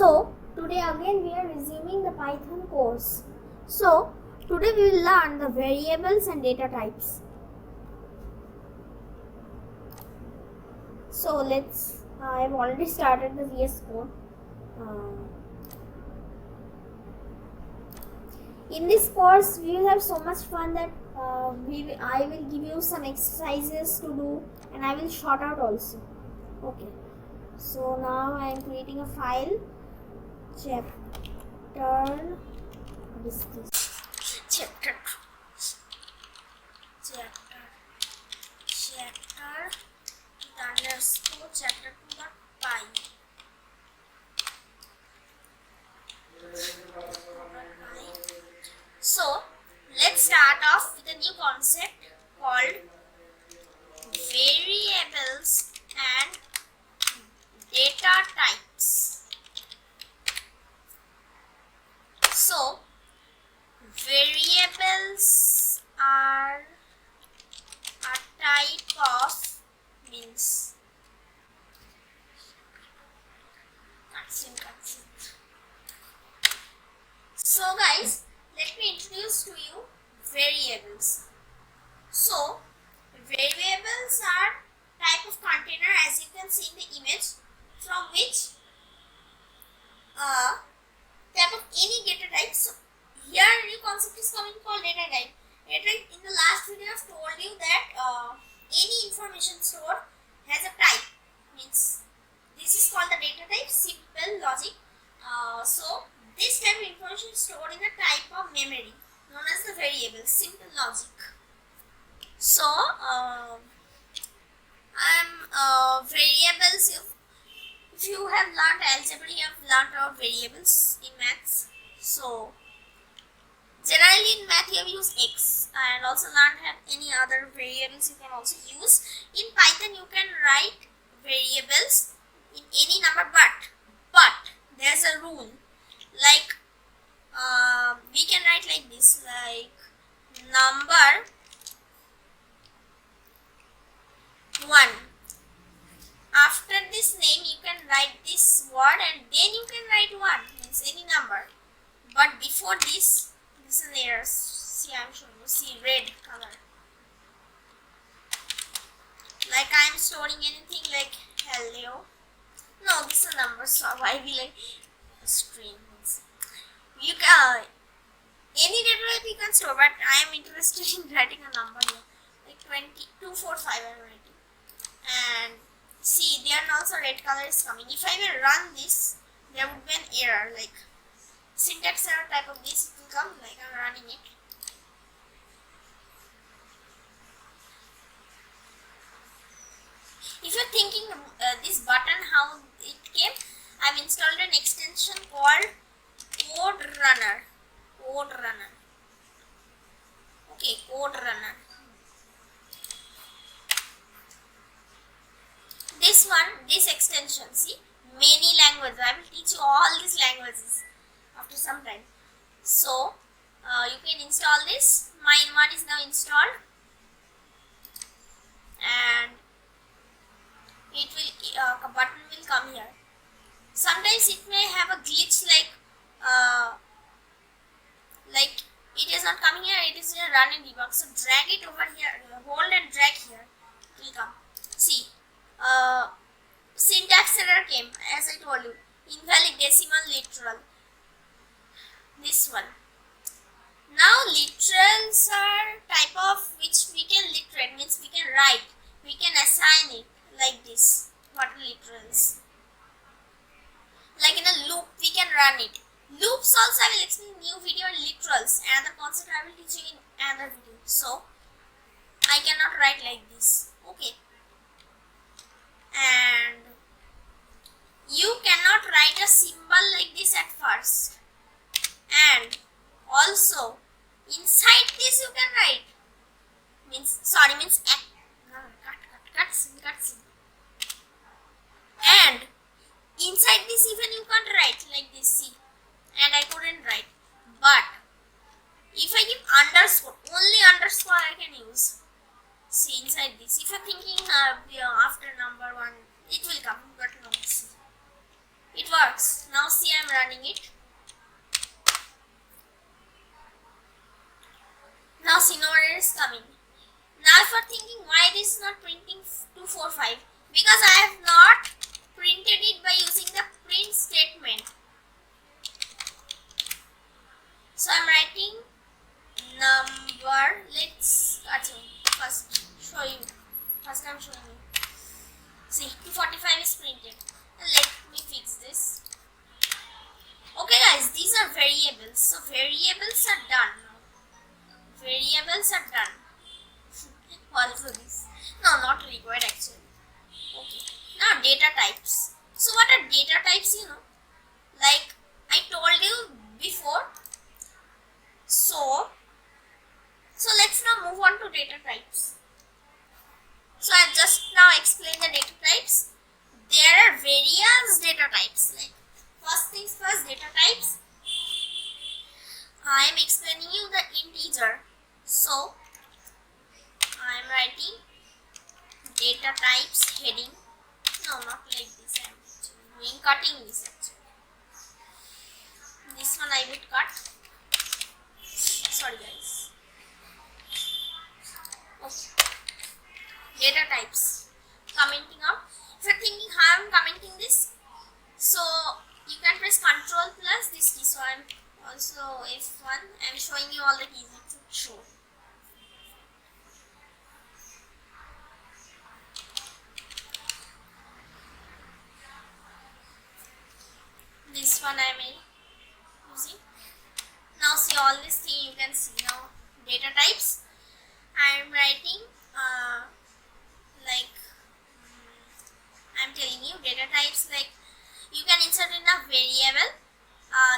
So today again we are resuming the Python course. So today we will learn the variables and data types. So I have already started the VS Code. In this course we will have so much fun that I will give you some exercises to do and I will short out also. Okay. So now I am creating a file. Chapter. What is this? Chapter underscore chapter2.py. So let's start off with a new concept called variables and data types. So variables are a type of So guys, let me introduce to you variables. So variables are type of container, as you can see in the image, from which type of any data type. So here a new concept is coming called data type. In the last video I have told you that any information stored has a type, means this is called the data type, simple logic. So this type of information is stored in a type of memory known as the variable, simple logic. So variables, if you have learned algebra, you have learned about variables in maths. So generally in math you have used x, and also learned any other variables you can also use. In Python you can write variables in any number, but there's a rule, like we can write like this, like number 1. After this name you can write this word and then you can write 1, means any number, but before this is an error. See, I'm showing you, see, red color, like I'm storing anything like hello. No, this is a number, so why will I string? You can any data type you can store, but I am interested in writing a number here, like 245 I'm writing. And see, there also red color is coming. If I will run this, there would be an error, like syntax error type of this, it will come, like I'm running it. If you're thinking this button how it came, I've installed an extension called Code Runner. Okay, Code Runner. This extension, see, many languages. I will teach you all these languages after some time. So you can install this. Mine one is now installed, and it will a button will come here. Sometimes it may have a glitch, like it is not coming here, it is in a run and debug. So drag it over here, hold and drag here, it will come. See, syntax error came, as I told you, invalid decimal literal, this one. Now literals are type of which we can literate, means we can write, we can assign it like this. What are literals? Like in a loop we can run it. Loops also I will explain in new video on literals, another concept I will teach you in another video. So I cannot write like this, okay. And you cannot write a symbol like this at first, and also inside this you can write, means cutscene. And inside this even you can't write like this, see, and I couldn't write. But if I give underscore, only underscore I can use. See, inside this, if you're thinking after number 1 it will come, but no, see, It works. Now see, I'm running it. Now see, no error is coming. Now if you're thinking why this is not printing 245, because I have not printed it by using the print statement. So I'm writing number. Let's first show you. First I'm showing you. See, 245 is printed. Let me fix this. Okay guys, these are variables. So variables are done now. Variables are done. Also this. No, not required actually. Okay. Now data types. So what are data types, you know? Like I told you before. So let's now move on to data types. So I just now explained the data types. There are various data types. Like first things first, data types. I am explaining you the integer. So I am writing data types heading. No, not like this. I am doing cutting this actually. This one I would cut. Sorry guys. Okay. Data types. Commenting out. If you're thinking how I'm commenting this, so you can press Ctrl plus this key. So I'm also F1. I'm showing you all the keys to show. This one I am using. Now see all this thing you can see now. Data types. I am writing like I'm telling you data types, like you can insert in a variable.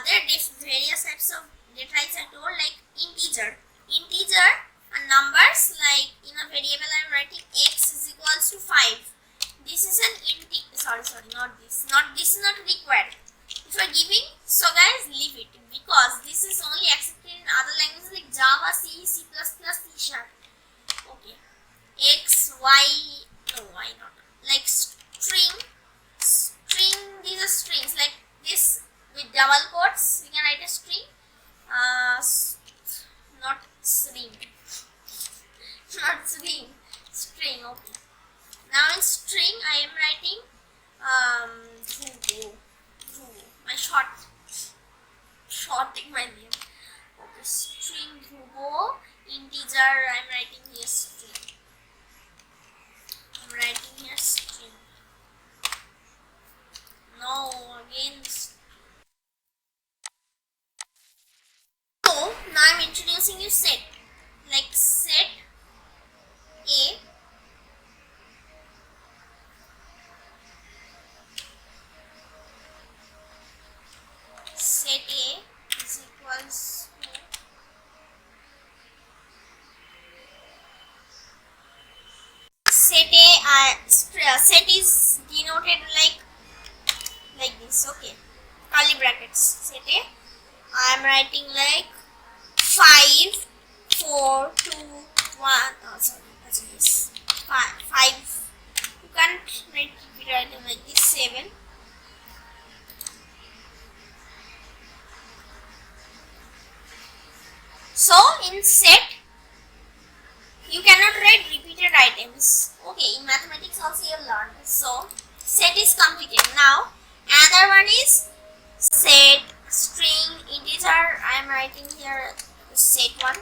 There are various types of data types I told, like integer and numbers. Like in a variable I'm writing x is equals to 5. This is an not this is not required. If you are giving, so guys leave it, because this is only accepted in other languages like Java, C, C++, C#. Okay. X, Y, no, why not? Like string, these are strings like this with double quotes. We can write a string. Not string. Not string. String. Okay. Now in string, I am writing my shorting my name. Okay. String Hugo. Integer. I am writing here string. I'm writing here string. No, again. So now I'm introducing you set. Like set A. Set A is equals to set is denoted like this. Okay, curly brackets. Set A. I am writing like 5, 4, 2, 1. Oh, sorry, that's this. 5. You can't write it like this. 7. So in set, you cannot write repeated items. Okay, in mathematics also you have learned. So set is completed. Now another one is set string integer. I am writing here set 1.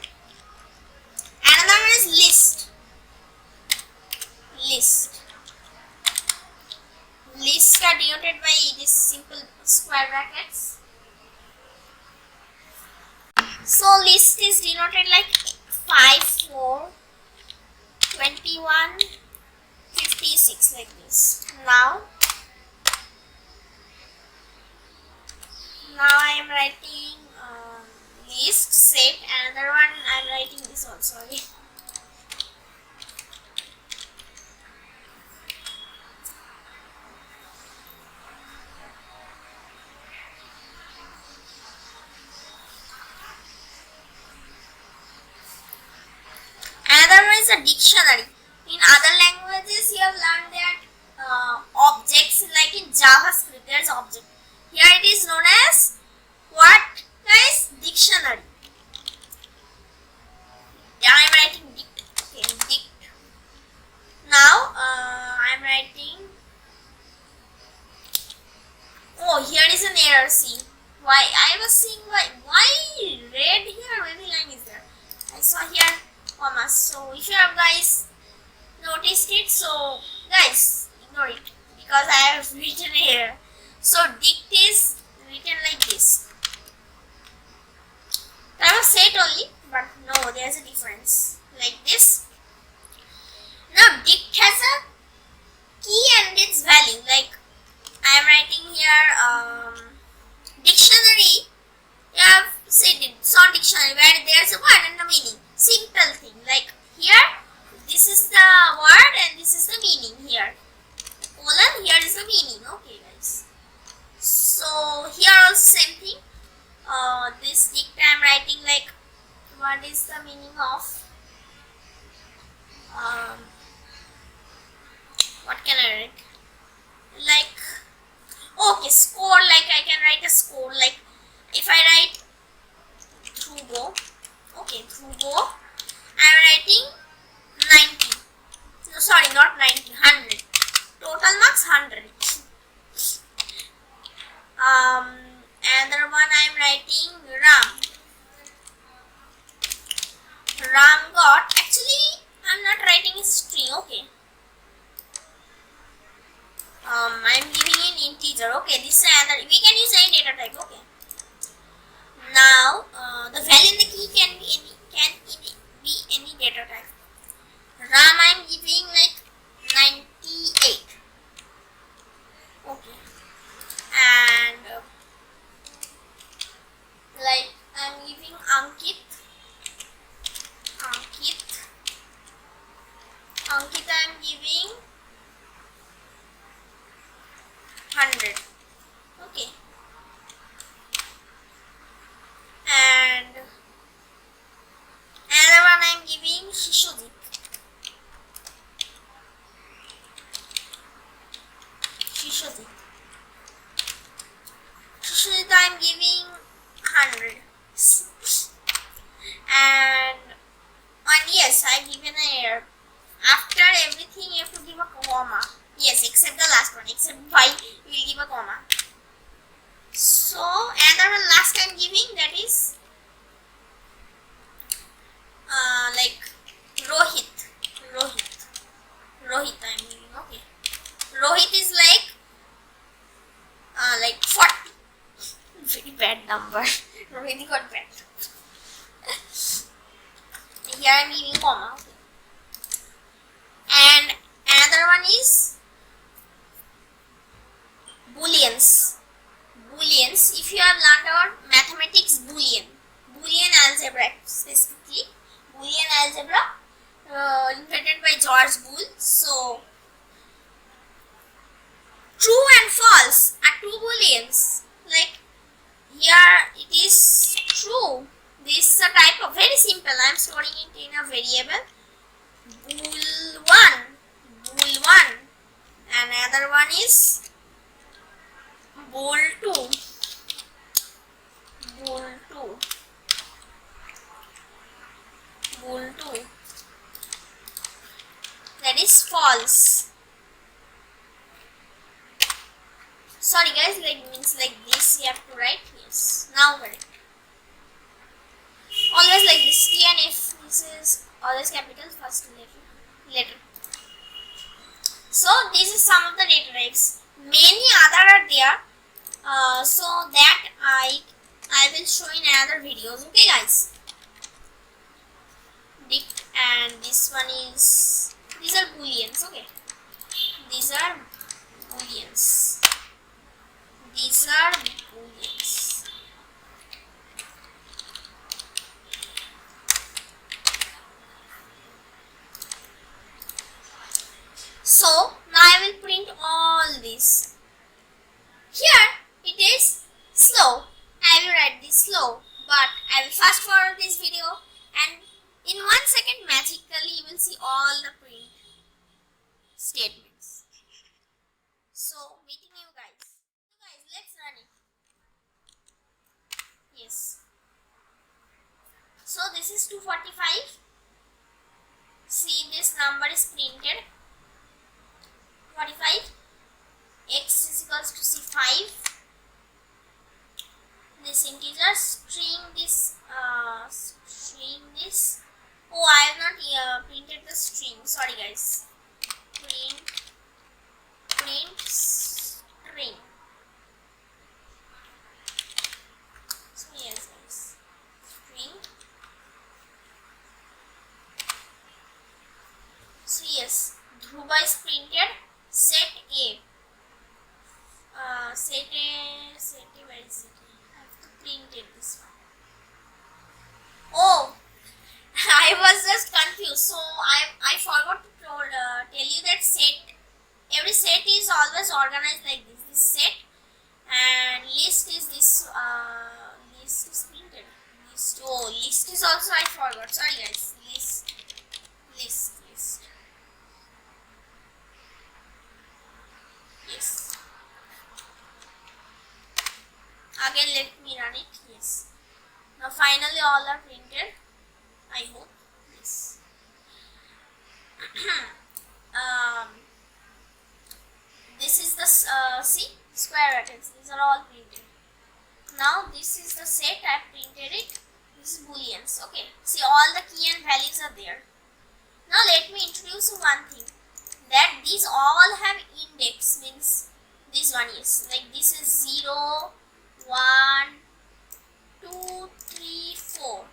Another one is list. Lists are denoted by this simple square brackets. So list is denoted like 5, 4, 21, 56 like this. Now I am writing list set. Another one I am writing this also. Another one is a dictionary. In other languages you have learned that objects, like in JavaScript there is object. Here it is known as what, guys? Dictionary. Yeah, I'm writing dict. Okay, dict. Now I'm writing. Oh, here is an error. See, why I was seeing why red here? Wavy line is there. I saw here commas. So if you have guys noticed it, so guys ignore it because I have written here. So dict is written like this. That was set only, but no, there's a difference. Like this. Now dict has a key and its value. Like I am writing here dictionary. You have said it, so dictionary where there's a word and the meaning. Simple thing. Like here, this is the word and this is the meaning here. Colon, here is the meaning. Okay, guys. So here also same thing. This dict I am writing like what is the meaning of what can I write? Like okay, score, like I can write a score, like if I write through go, okay, through go, I am writing 90, no sorry, not 90, 100, total marks 100. Another one I am writing Ram got, actually I am not writing a string, okay. I am giving an integer. Okay, this is another. We can use any data type. Okay. Now the value in the key can be any data type. RAM I am giving like 98. Okay. And like I am giving Ankit I am giving 100. Okay. And another one I am giving Shishojit. I am giving 100. And yes, I have given an error. After everything you have to give a comma. Yes, except the last one. Except y, you will give a comma. So another one last I am giving, that is like Rohit I am giving. Okay. Rohit is like 40. Very bad number. Rohit got bad. Here I am giving comma. Okay. And another one is booleans. If you have learned about mathematics, boolean algebra specifically, boolean algebra invented by George Boole. So true and false are two booleans. Like here it is true. This is a type of very simple. I am storing it in a variable. Bool 1, and another one is bool 2. That is false. Sorry guys, like means like this you have to write. Yes, now correct. Always like this. T and F. This is always capital first letter. So this is some of the data types. Many other are there. So that I will show in another videos. Okay guys. Dict, and this one is, these are booleans. Okay. These are booleans. So now I will print all this. Here it is slow. I will write this slow, but I will fast forward this video, and in 1 second magically you will see all the print statements. So meeting you guys. So guys, let's run it. So this is 245. See, this number is printed 45. X is equals to see 5. This integer string this. Oh, I have not printed the string. Sorry guys. Print string. So yes guys, string. So yes, Dhruva is printed set A. Set A, where is it? I have to print it this one. Oh, I was just confused. So I forgot to tell you that every set is always organized like this. This set and list is this. List is printed. List is also I forgot. Sorry guys. List. Yes. Again, let me run it. Yes. Now finally all are printed. I hope. Yes. This is the see, square brackets. These are all printed. Now this is the set. I have printed it. This is booleans. Okay. See, all the key and values are there. Now let me introduce one thing. That these all have index, means this one is like this is 0, 1, 2, 3, 4.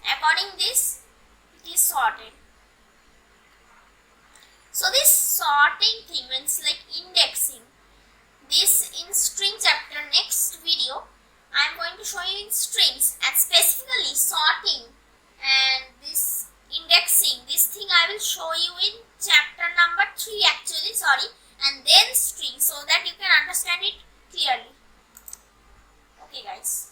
According this, it is sorted. So this sorting thing means like indexing. This in string chapter next video I am going to show you in strings, and specifically sorting and this indexing. This thing I will show you in chapter number 3 actually, sorry, and then string, so that you can understand it clearly. Okay guys.